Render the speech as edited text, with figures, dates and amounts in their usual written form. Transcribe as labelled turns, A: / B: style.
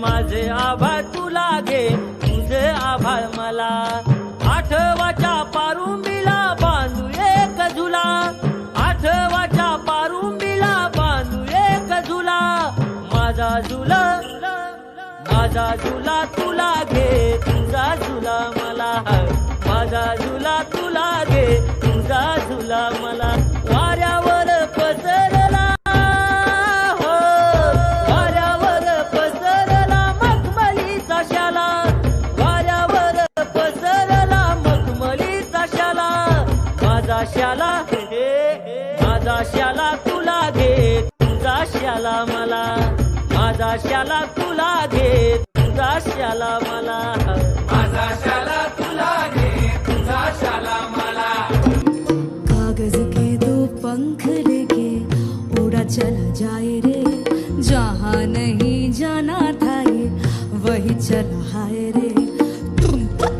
A: माझे आभाळ तुला घे, तुझे आभाळ मला. आठवाच्या पारुंबीला बांधू एक झुला, आठवाच्या पारुंबीला बांधू एक झुला. माझा झुला, माझा झुला तुला घे, तुझा झुला मला. माझा झुला तुला घे, तुझा झुला मला. वाऱ्यावर पसरला हो, वाऱ्यावर पसरला मखमलीचा शाला, वाऱ्यावर पसरला मखमलीचा शाला. माझा शाला, माझा शाला तुला घे, तुझा शाला मला. माझा शाला तुला घे, तुझा शाला मला.
B: माझा शाला तुला घे, तुझा शाला मला.
C: कागज के दो पंख लेके उड़ा चला जाए रे, जहाँ नहीं जाना था ये वही चला है रे.